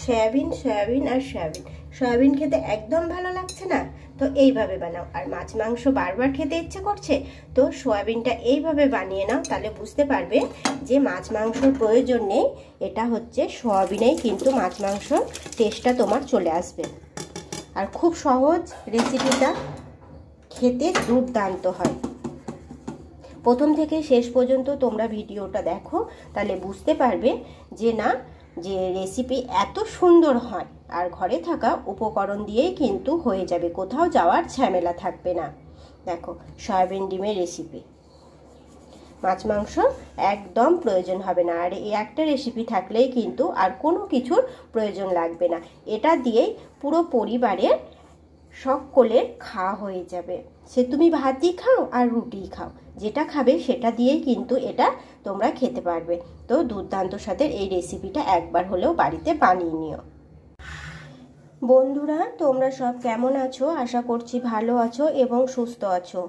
Soybean soybean আর soybean. Soybean খেতে একদম ভালো লাগছে না, তো এইভাবে বানাও। আর মাছ মাংস বারবার খেতে ইচ্ছে করছে, তো সয়াবিনটা এইভাবে বানিয়ে নাও, তাহলে বুঝতে পারবে যে মাছ মাংসর প্রয়োজন নেই। এটা হচ্ছে সয়াবিনেই কিন্তু মাছ মাংসর টেস্টটা তোমার চলে আসবে। আর খুব সহজ রেসিপিটা, খেতে দুর্দান্ত হয়। প্রথম থেকে শেষ পর্যন্ত তোমরা ভিডিওটা দেখো, তাহলে বুঝতে পারবে যে না, যে রেসিপি এত সুন্দর হয়। আর ঘরে থাকা উপকরণ দিয়েই কিন্তু হয়ে যাবে, কোথাও যাওয়ার ঝামেলা থাকবে না। দেখো সয়াবিন ডিমের রেসিপি, মাছ মাংস একদম প্রয়োজন হবে না। আর এই একটা রেসিপি থাকলেই কিন্তু আর কোনো কিছুর প্রয়োজন লাগবে না। এটা দিয়েই পুরো পরিবারের সকলের খাওয়া হয়ে যাবে। সে তুমি ভাতই খাও আর রুটি খাও, যেটা খাবে সেটা দিয়েই কিন্তু এটা তোমরা খেতে পারবে। তো দুর্দান্ত স্বাদের এই রেসিপিটা একবার হলেও বাড়িতে বানিয়ে নিও। বন্ধুরা তোমরা সব কেমন আছো? আশা করছি ভালো আছো এবং সুস্থ আছো।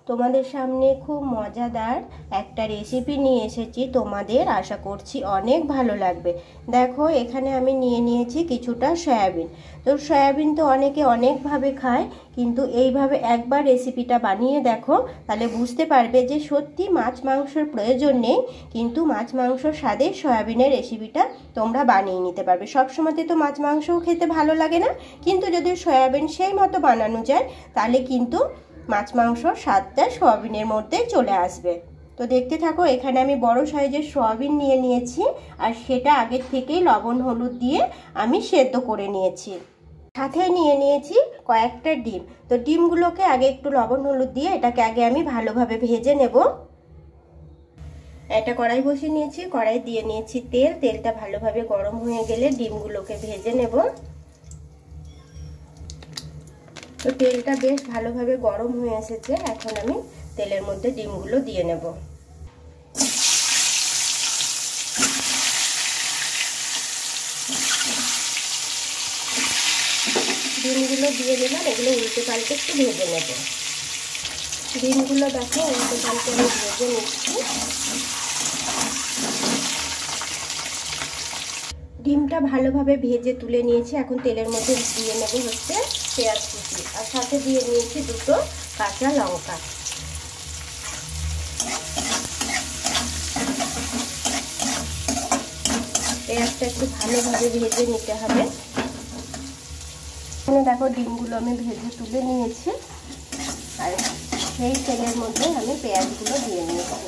তোমাদের সামনে খুব মজাদার একটা রেসিপি নিয়ে এসেছি, তোমাদের আশা করছি অনেক ভালো লাগবে। দেখো এখানে আমি নিয়ে নিয়েছি কিছুটা সয়াবিন। তো সয়াবিন তো অনেকে অনেকভাবে খায়, কিন্তু এইভাবে একবার রেসিপিটা বানিয়ে দেখো, তাহলে বুঝতে পারবে যে সত্যি মাছ মাংসের প্রয়োজন নেই, কিন্তু মাছ মাংসর স্বাদে সয়াবিনের রেসিপিটা তোমরা বানিয়ে নিতে পারবে। সবসময়তে তো মাছ মাংসও খেতে ভালো লাগে না, কিন্তু যদি সয়াবিন সেই মতো বানানো যায় তাহলে কিন্তু মাছ মাংসর স্বাদটা সয়াবিনের মধ্যে চলে আসবে। তো দেখতে থাকো, এখানে আমি বড় সাইজের সয়াবিন নিয়ে নিয়েছি, আর সেটা আগের থেকেই লবণ হলুদ দিয়ে আমি সেদ্ধ করে নিয়েছি। সাথে নিয়ে নিয়েছি কয়েকটা ডিম। তো ডিমগুলোকে আগে একটু লবণ হলুদ দিয়ে এটাকে আগে আমি ভালোভাবে ভেজে নেব। একটা কড়াই বসিয়ে নিয়েছি, কড়াই দিয়ে নিয়েছি তেল। তেলটা ভালোভাবে গরম হয়ে গেলে ডিমগুলোকে ভেজে নেব। তো তেলটা বেশ ভালোভাবে গরম হয়ে এসেছে, এখন আমি তেলের মধ্যে ডিমগুলো দিয়ে নেব। ডিমগুলো দিয়ে নিলাম, এগুলো উল্টে পাল্টে একটু ভেজে নেব। ডিমগুলো দেখো উল্টে পাল্টে আমি ভেজে নিচ্ছি। ডিমটা ভালোভাবে ভেজে তুলে নিয়েছি, এখন তেলের মধ্যে দিয়ে নেব হচ্ছে পেঁয়াজ কুচি, আর সাথে দিয়ে নিয়েছি দুটো কাঁচা লঙ্কা। পেঁয়াজটা একটু ভালোভাবে ভেজে নিতে হবে। এখানে দেখো ডিমগুলো আমি ভেজে তুলে নিয়েছি, আর সেই তেলের মধ্যে আমি পেঁয়াজগুলো দিয়ে নিয়েছি।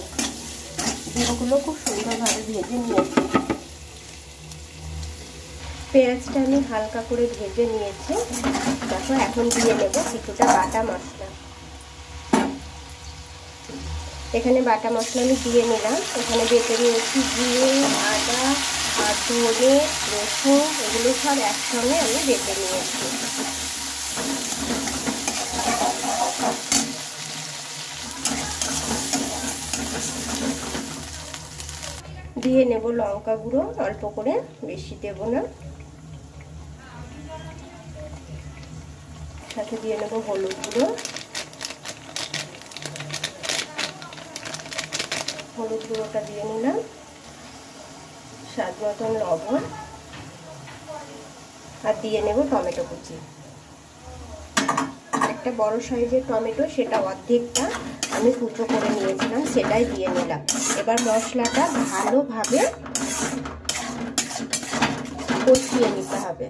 ডিমগুলো খুব সুন্দরভাবে ভেজে নিয়েছি। পেঁয়াজটা আমি হালকা করে ভেজে নিয়েছি। দেখো এখন দিয়ে নেব কিছুটা বাটা মশলা। এখানে বাটা মশলা আমি দিয়ে নিলাম। এখানে বেটে নিয়েছি জিরে, আদা আর ধনে, রসুন, এগুলো সব একসঙ্গে আমি বেটে নিয়েছি। দিয়ে নেব লঙ্কা গুঁড়ো অল্প করে, বেশি দেব না। সাথে দিয়ে নেব হলুদ গুঁড়ো। হলুদ গুঁড়োটা দিয়ে নিলাম, স্বাদ মতন লবণ, আর দিয়ে নেব টমেটো কুচি। একটা বড় সাইজের টমেটো, সেটা অর্ধেকটা আমি কুচো করে নিয়েছিলাম, সেটাই দিয়ে নিলাম। এবার মশলাটা ভালোভাবে কষিয়ে নিতে হবে।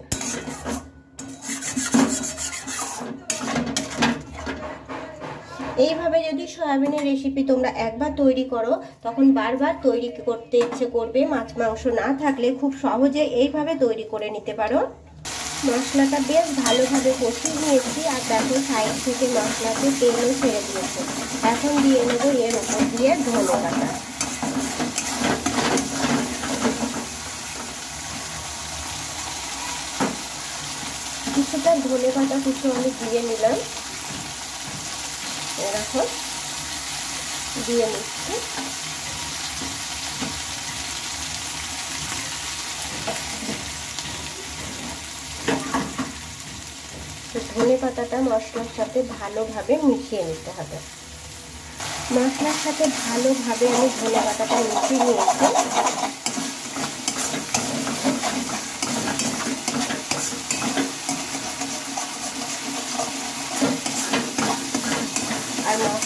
এইভাবে যদি সয়াবিনের রেসিপি তোমরা একবার তৈরি করো, তখন বারবার তৈরি করতে ইচ্ছে করবে। মাছ মাংস না থাকলে খুব সহজে এইভাবে তৈরি করে নিতে পারো। মশলাটা বেশ ভালোভাবে কষিয়ে নিয়েছি, আর দেখো সাইড থেকে মশলাতে তেলও ছেড়ে দিয়েছে। এখন দিয়ে নেব এর উপর দিয়ে ধনে পাতা। কিছুটা ধনে পাতা কুচো আমি দিয়ে নিলাম। দেখো দিয়ে নিচ্ছি। ধনে পাতাটা মশলার সাথে ভালোভাবে মিশিয়ে নিতে হবে। মশলার সাথে ভালোভাবে আমি ধনে পাতাটা মিশিয়ে নিয়েছি।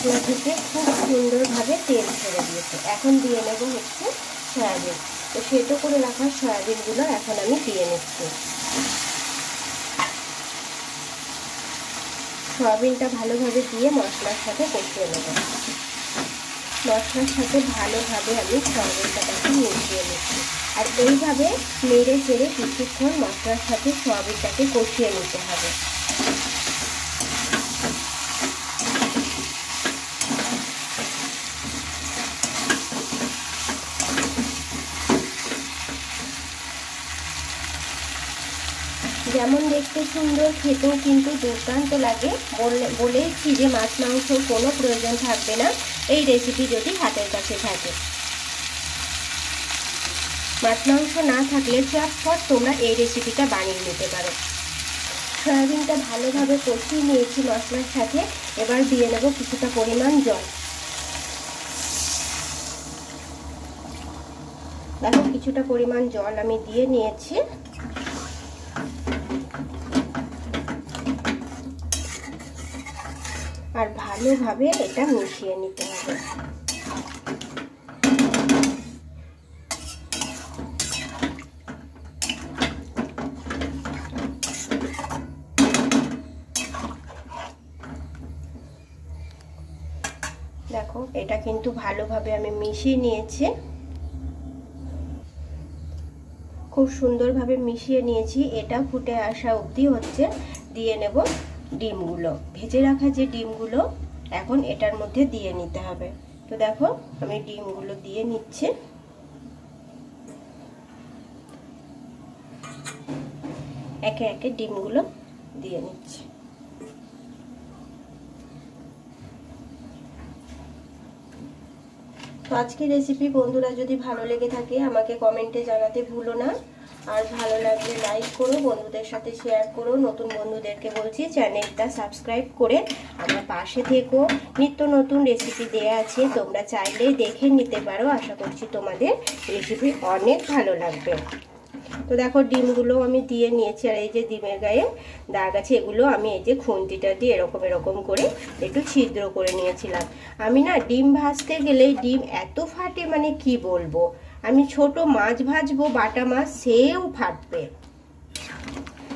মশলা থেকে খুব সুন্দরভাবে তেল ছেড়ে দিয়েছে। এখন দিয়ে নেব হচ্ছে সয়াবিন। তো সেদ্ধ করে রাখা সয়াবিনগুলো এখন আমি দিয়ে নিচ্ছি। সয়াবিনটা ভালোভাবে দিয়ে মশলার সাথে কষিয়ে নেব। মশলার সাথে ভালোভাবে আমি সয়াবিনটাকে মিশিয়ে নিচ্ছি। আর এইভাবে নেড়ে চেড়ে কিছুক্ষণ মশলার সাথে সয়াবিনটাকে কষিয়ে নিতে হবে। যেমন দেখতে সুন্দর, খেতেও কিন্তু দুর্দান্ত লাগে। বলেইছি যে মাছ মাংস কোনো প্রয়োজন থাকবে না এই রেসিপি যদি হাতের কাছে থাকে। মাছ মাংস না থাকলে চটপট তোমরা এই রেসিপিটা বানিয়ে নিতে পারো। সয়াবিনটা ভালোভাবে কষিয়ে নিয়েছি মশলার সাথে। এবার দিয়ে নেব কিছুটা পরিমাণ জল। দেখো কিছুটা পরিমাণ জল আমি দিয়ে নিয়েছি। আর ভালোভাবে এটা মিশিয়ে নিতে হবে। দেখো এটা কিন্তু ভালোভাবে আমি মিশিয়ে নিয়েছি। খুব সুন্দরভাবে মিশিয়ে নিয়েছি। এটা ফুটে আসা অবধি হচ্ছে দিয়ে নেব ডিমগুলো। ভেজে রাখা যে ডিমগুলো এখন এটার মধ্যে দিয়ে নিতে হবে। তো দেখো আমি ডিমগুলো দিয়ে নিচ্ছি। একে একে ডিমগুলো দিয়ে নিচ্ছি। তো আজকের রেসিপি বন্ধুরা যদি ভালো লেগে থাকে আমাকে কমেন্টে জানাতে ভুলো না। আর ভালো লাগলে লাইক করো, বন্ধুদের সাথে শেয়ার করো। নতুন বন্ধুদেরকে বলছি চ্যানেলটা সাবস্ক্রাইব করে আমার পাশে থেকো। নিত্য নতুন রেসিপি দেয়া আছে, তোমরা চাইলে দেখে নিতে পারো। আশা করছি তোমাদের রেসিপি অনেক ভালো লাগবে। তো দেখো ডিমগুলো আমি দিয়ে নিয়েছি। আর এই যে ডিমের গায়ে দাগ আছে, এগুলো আমি এই যে খুন্তিটা দিয়ে এরকম করে একটু ছিদ্র করে নিয়েছিলাম। আমি না ডিম ভাজতে গেলে ডিম এত ফাটে, মানে কি বলবো। আমি ছোট মাছ ভাজবো, বাটা মাছ, সেও ফাটবে।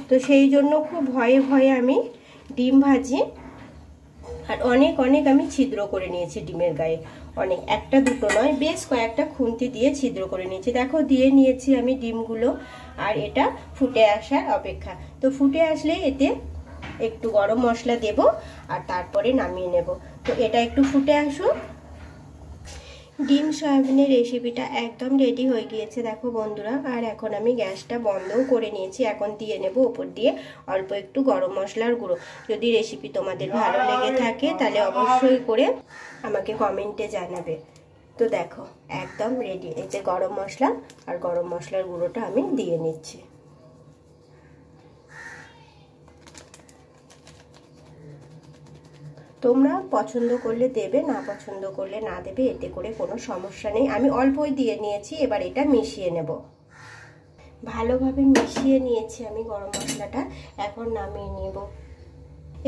তো সেই জন্য খুব ভয়ে ভয়ে আমি ডিম ভাজি। আর অনেক আমি ছিদ্র করে নিয়েছি ডিমের গায়ে, অনেক, একটা দুটো নয়, বেশ কয়েকটা খুন্তি দিয়ে ছিদ্র করে নিয়েছি। দেখো দিয়ে নিয়েছি আমি ডিমগুলো। আর এটা ফুটে আসার অপেক্ষা। তো ফুটে আসলে এতে একটু গরম মশলা দেব আর তারপরে নামিয়ে নেব। তো এটা একটু ফুটে আসুক। ডিম সয়াবিনের রেসিপিটা একদম রেডি হয়ে গিয়েছে দেখো বন্ধুরা। আর এখন আমি গ্যাসটা বন্ধও করে নিয়েছি। এখন দিয়ে নেব উপর দিয়ে অল্প একটু গরম মশলার গুঁড়ো। যদি রেসিপি তোমাদের ভালো লেগে থাকে তাহলে অবশ্যই করে আমাকে কমেন্টে জানাবে। তো দেখো একদম রেডি। এই যে গরম মশলা আর গরম মশলার গুঁড়োটা আমি দিয়ে নিচ্ছি। তোমরা পছন্দ করলে দেবে, না পছন্দ করলে না দেবে, এতে করে কোনো সমস্যা নেই। আমি অল্পই দিয়ে নিয়েছি। এবার এটা মিশিয়ে নেব। ভালোভাবে মিশিয়ে নিয়েছি আমি গরম মশলাটা। এখন নামিয়ে নেব।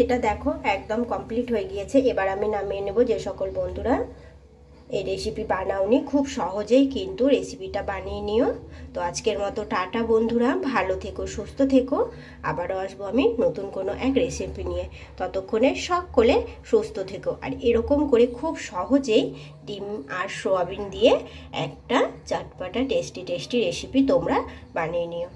এটা দেখো একদম কমপ্লিট হয়ে গিয়েছে। এবার আমি নামিয়ে নেব। যে সকল বন্ধুরা এই রেসিপি বানাওনি, খুব সহজেই কিন্তু রেসিপিটা বানিয়ে নিও। তো আজকের মতো টাটা বন্ধুরা, ভালো থেকো, সুস্থ থেকো। আবারও আসবো আমি নতুন কোনো এক রেসিপি নিয়ে। ততক্ষণে সকলে সুস্থ থেকো। আর এরকম করে খুব সহজেই ডিম আর সোয়াবিন দিয়ে একটা চটপটা টেস্টি রেসিপি তোমরা বানিয়ে নিও।